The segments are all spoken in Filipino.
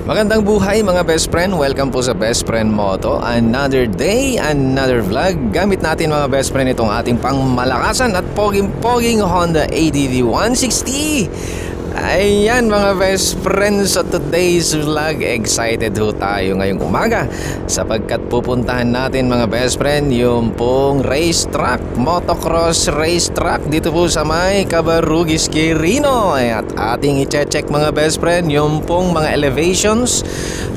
Magandang buhay mga best friend, welcome po sa Best Friend Moto. Another day, another vlog. Gamit natin mga best friend itong ating pangmalakasan at poging-poging Honda ADV 160. Ayan mga best friends, sa today's vlog, excited ho tayo ngayong umaga sapagkat pupuntahan natin mga best friend yung pong racetrack, motocross racetrack dito po sa may Cabarugis, Quirino. At ating i-check mga best friend yung pong mga elevations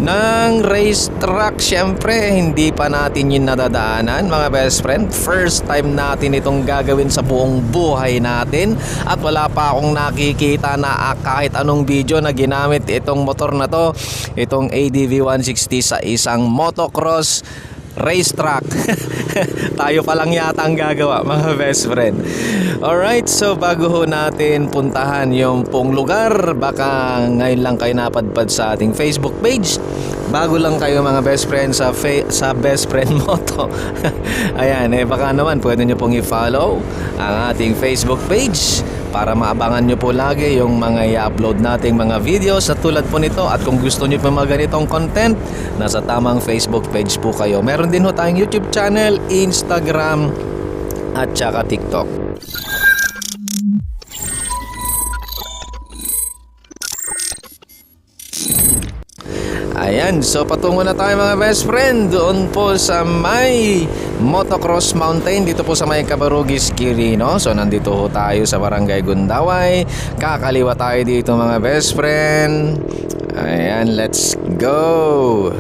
ng racetrack. Siyempre hindi pa natin yun nadadaanan mga best friend, first time natin itong gagawin sa buong buhay natin at wala pa akong nakikita na kahit anong video na ginamit itong motor na to, itong ADV 160 sa isang motocross racetrack. Tayo pa lang yata ang gagawa mga best friend. Alright, so bago ho natin puntahan yung pong lugar, baka ngayon lang kayo napadpad sa ating Facebook page, bago lang kayo mga best friend sa Best Friend Moto. Ayan, baka naman pwede nyo pong i-follow ang ating Facebook page para maabangan nyo po lagi yung mga i-upload nating mga videos na tulad po nito. At kung gusto nyo pa mga ganitong content, nasa tamang Facebook page po kayo. Meron din ho tayong YouTube channel, Instagram at saka TikTok. Ayan, so patungo na tayo mga best friend doon po sa may Motocross Mountain dito po sa may Cabarugis, Quirino. So nandito ho tayo sa Barangay Gundaway. Kakaliwa tayo dito mga best friend. Ayan, let's go.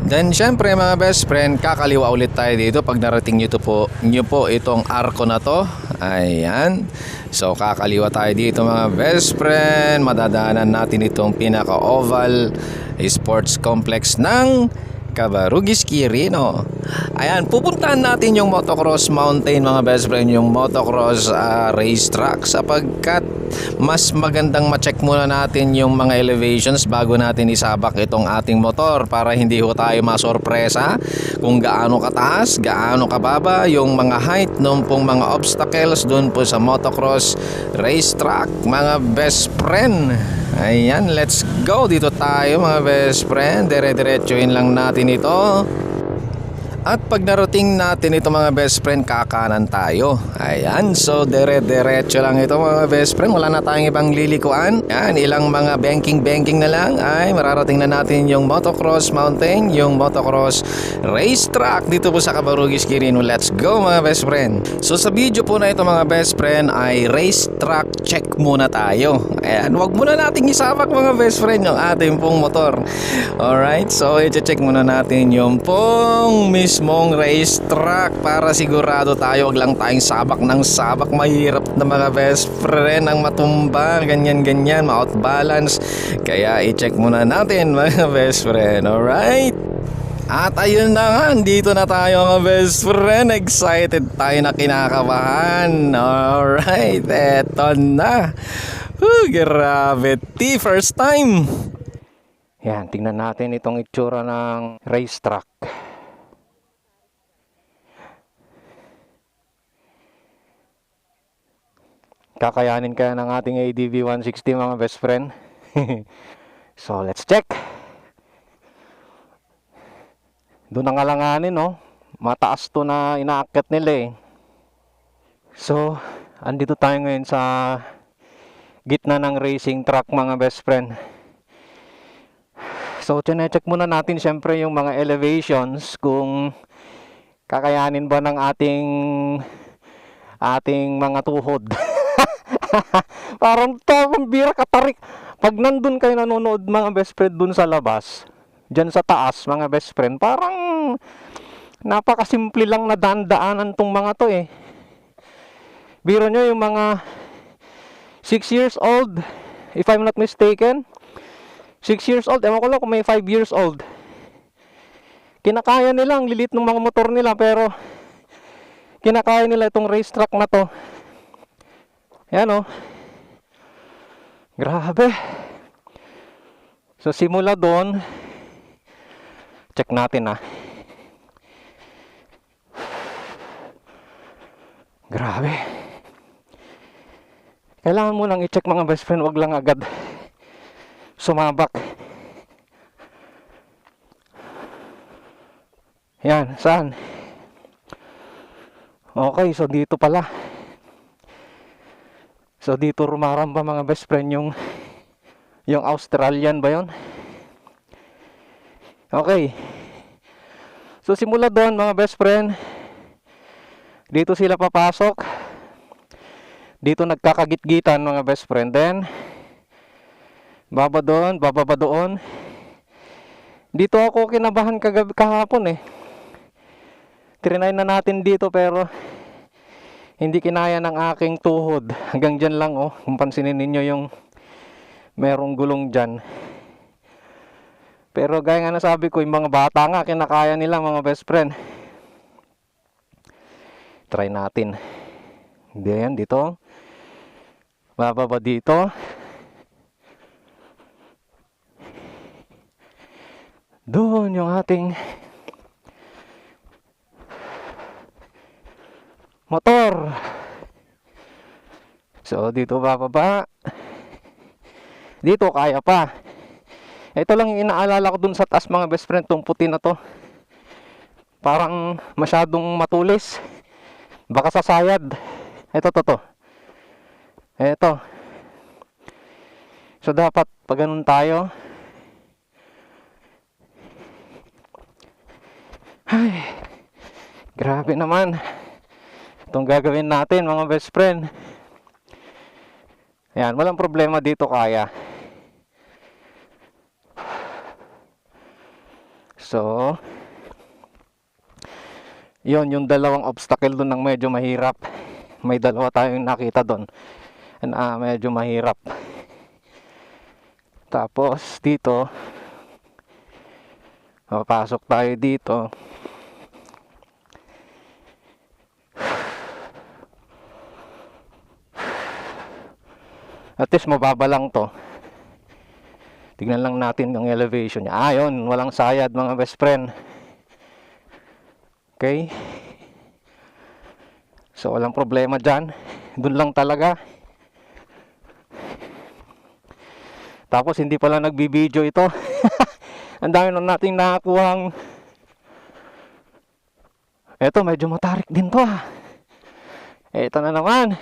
Then syempre mga best friend, kakaliwa ulit tayo dito pag narating nyo po itong arko na to. Ayan. So kakaliwa tayo dito mga best friend. Madadaanan natin itong pinaka-oval sports complex ng Cabarugis, Quirino. Ayan, pupuntahan natin yung Motocross Mountain mga best friend, yung motocross racetrack, sapagkat mas magandang ma-check muna natin yung mga elevations bago natin isabak itong ating motor para hindi ho tayo masorpresa kung gaano kataas, gaano kababa yung mga height ng pong mga obstacles doon po sa motocross racetrack mga best friend. Ayan, let's go. Dito tayo mga best friend. Dire-diretsuhin lang natin ito. At pag narating natin ito mga best friend, kakanan tayo. Ayan, so dire-diretso lang ito mga best friend. Wala na tayong ibang lilikuan. Ayan, ilang mga banking na lang ay mararating na natin yung Motocross Mountain, yung Motocross Racetrack dito po sa Cabarugis, Quirino. Let's go mga best friend. So sa video po na ito mga best friend ay racetrack check muna tayo. Ayan, wag muna nating isabak mga best friend yung ating pong motor. Alright, so i-check muna natin yung pong mismong racetrack para sigurado tayo, wag lang tayong sabak ng sabak. Mahirap na mga best friend ang matumba, ganyan ma-outbalance. Kaya i-check muna natin mga best friend. Alright, at ayun na nga, dito na tayo mga best friend. Excited tayo na kinakabahan. Alright, eto na. Grabe, first time. Yan, tingnan natin itong itsura ng racetrack. Kakayanin kaya ng ating ADV 160 mga best friend? So let's check. Doon ang alanganin, no? Mataas to na inaakyat nila eh. So andito tayo ngayon sa gitna ng racing track mga best friend. So check muna natin syempre yung mga elevations, kung kakayanin ba ng ating mga tuhod. Parang bira katarik. Pag nandun kayo nanonood mga best friend dun sa labas, dyan sa taas mga best friend, parang napakasimple lang na daan-daanan tong mga to eh. Biro nyo yung mga 6 years old, if I'm not mistaken, 6 years old, ewan ko lang kung may 5 years old, kinakaya nila, ang lilit ng mga motor nila, pero kinakaya nila itong racetrack na to. Yan o, grabe. So simula doon, check natin grabe. Kailangan mo lang i-check mga best friend, wag lang agad sumabak. Yan, saan? Okay, so dito pala. So dito rumaramba mga best friend yung Australian ba yon? Okay. So simula doon mga best friend, dito sila papasok. Dito nagkakagit-gitan mga best friend. Then bababa doon. Dito ako kinabahan kahapon eh. Trinay na natin dito pero hindi kinaya ng aking tuhod. Hanggang dyan lang oh. Kung pansinin ninyo yung merong gulong dyan. Pero gaya nga nasabi ko, yung mga bata nga kinakaya nila mga best friend. Try natin. Hindi yan dito. Bababa dito. Doon yung ating motor. So dito bababa. Dito kaya pa. Ito lang yung inaalala ko dun sa taas mga best friend, tong puti na to. Parang masyadong matulis. Baka sasayad. Ito to. Ito. So dapat pag ganun tayo. Ay, grabe naman. Itong gagawin natin mga best friend. Ayan, walang problema dito kaya. So yun, yung dalawang obstacle doon ang medyo mahirap. May dalawa tayong nakita doon na medyo mahirap. Tapos dito papasok tayo dito. At least mababa lang to. Tignan lang natin yung elevation niya. Yun, walang sayad mga best friend. Okay. So walang problema dyan. Doon lang talaga. Tapos hindi pala nagbibideo ito. Ang dami na nating nakakuhang. Eto, medyo matarik din to ah. Eto na naman.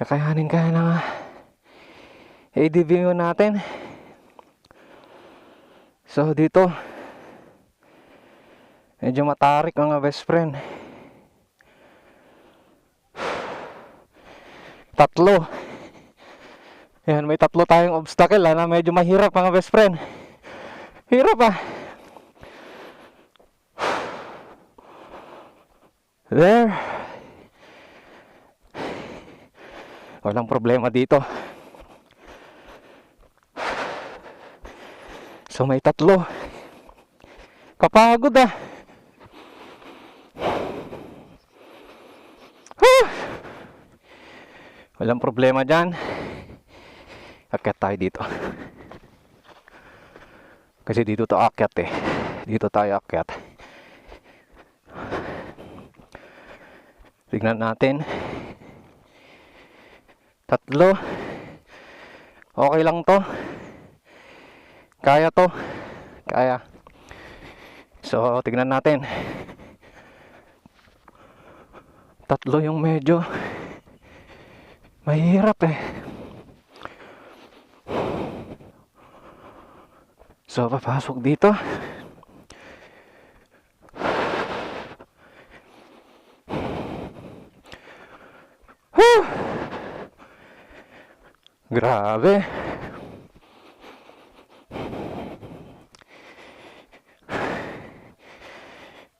Kakayanin kaya ng ADV natin. So dito medyo matarik mga best friend. Tatlo. Yan, may tatlo tayong obstacle na medyo mahirap mga best friend. Hirap ah. There. Walang problema dito. So may tatlo. Kapagod ah. Walang problema dyan. Akyat tayo dito. Kasi dito to akyat eh. Dito tayo akyat. Tignan natin. Tatlo. Okay lang to. Kaya to. Kaya. So tignan natin. Tatlo yung medyo mahirap eh. So papasok dito. Grabe.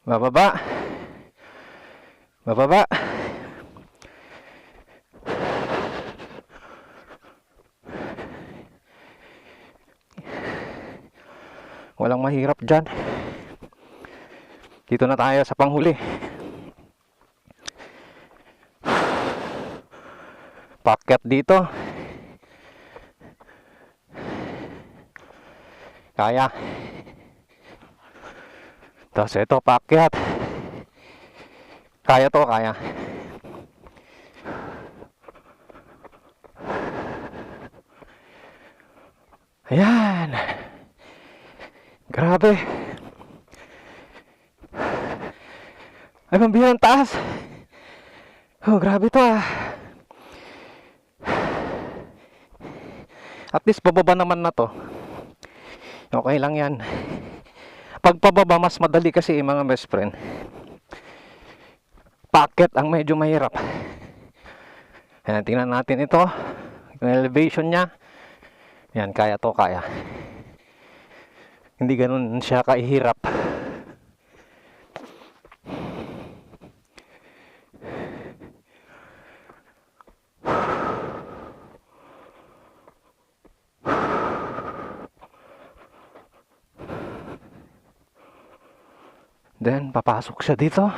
Bababa. Bababa. Walang mahirap dyan. Dito na tayo sa panghuli. Pakyat dito. Kaya. Tapos ito, paakyat. Kaya to, kaya. Ayan. Grabe. Ay, pambihirang taas. Oh, grabe to ah. At least bababa naman na to. Okay lang yan. Pag pababa, mas madali kasi mga best friend. Paakyat ang medyo mahirap. Ayan, tingnan natin ito. Yung elevation niya. Yan, kaya to, kaya. Hindi ganun siya kahirap. Then, papasok siya dito.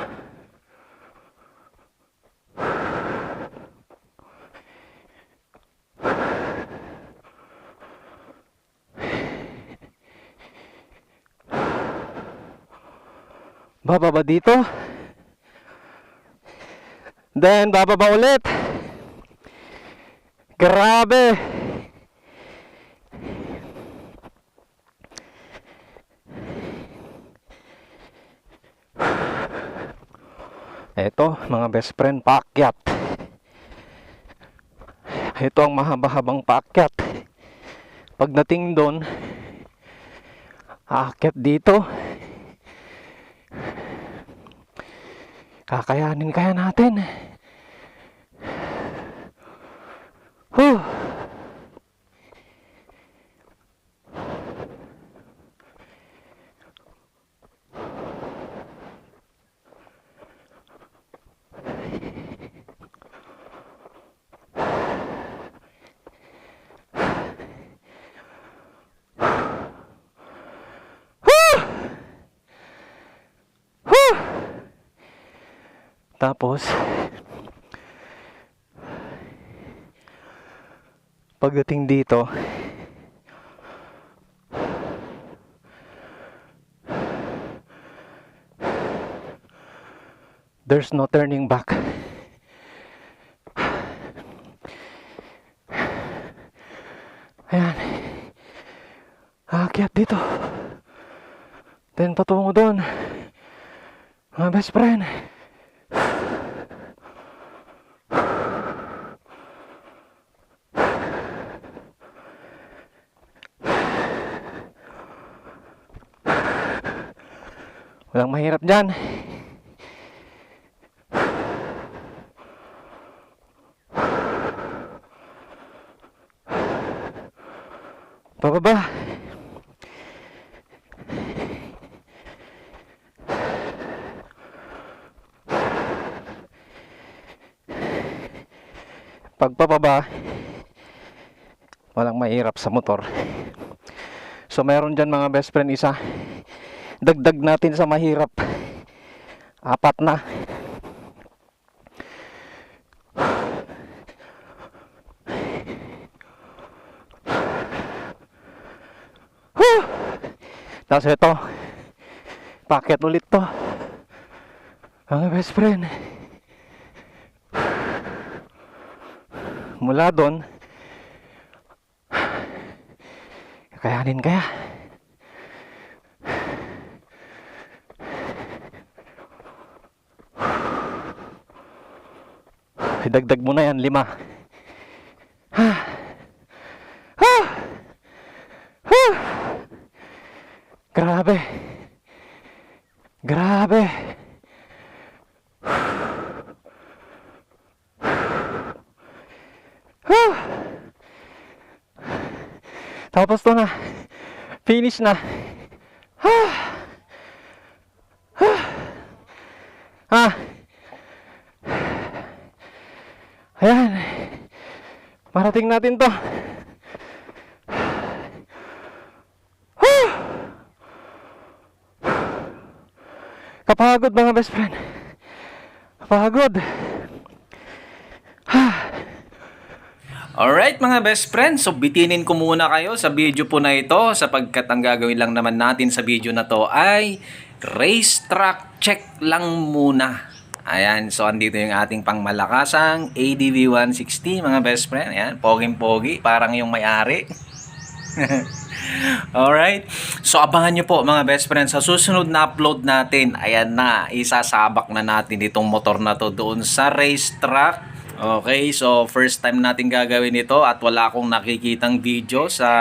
Bababa dito. Then, bababa ulit. Grabe. Ito, mga best friend, paakyat. Ito ang mahaba-habang paakyat. Pagdating doon, aakyat dito. Kakayanin kaya natin. Huh. Tapos pagdating dito, there's no turning back. Ayan, aakyat dito, then patungo doon, mga best friend. Walang mahirap dyan. Pababa. Pagpababa, walang mahirap sa motor. So meron dyan mga best friend, isa. Dagdag natin sa mahirap. 4 na. Whew! Tapos ito, paakyat ulit to, mga best friend. Mula doon, kakayanin kaya. Idagdag mo na yan, 5. Grabe. Grabe. Tapos to na. Finish na. Ayan. Marating natin to. Kapagod mga best friend. Kapagod. Alright mga best friends, so bitinin ko muna kayo sa video po na ito sapagkat ang gagawin lang naman natin sa video na to ay racetrack check lang muna. Ayan, so andito yung ating pangmalakasang ADV 160 mga best friend. Ayan, poging-pogi, parang yung may-ari. Alright, so abangan nyo po mga best friends sa susunod na upload natin. Ayan na, isasabak na natin itong motor na to doon sa racetrack. Okay, so first time natin gagawin ito at wala akong nakikitang video sa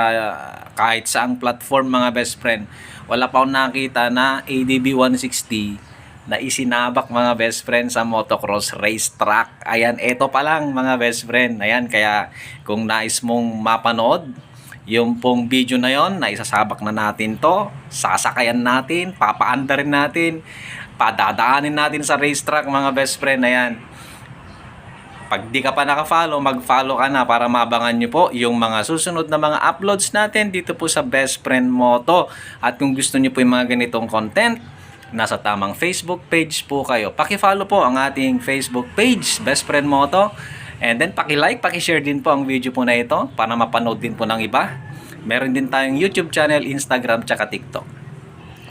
kahit saang platform mga best friend. Wala pa akong nakita na ADV 160 na isinabak mga best friend sa motocross racetrack. Ayan, ito pa lang mga best friend. Ayan, kaya kung nais mong mapanood yung pong video na yon, na isasabak na natin to, sasakayan natin, papaandarin natin, padadaanin natin sa racetrack mga best friend. Ayan. Pag di ka pa naka-follow, mag-follow ka na para mabangan nyo po yung mga susunod na mga uploads natin dito po sa Best Friend Moto. At kung gusto nyo po yung mga ganitong content, nasa tamang Facebook page po kayo. Paki-follow po ang ating Facebook page, Best Friend Moto. And then paki-like, paki-share din po ang video po na ito para mapanood din po ng iba. Meron din tayong YouTube channel, Instagram, tsaka TikTok.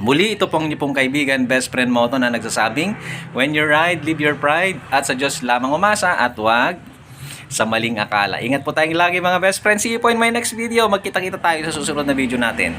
Muli, ito pong inyong kaibigan, Best Friend Moto na nagsasabing, when you ride, live your pride, at sa Diyos lamang umasa, at wag sa maling akala. Ingat po tayong lagi mga best friends. See you po in my next video. Magkita-kita tayo sa susunod na video natin.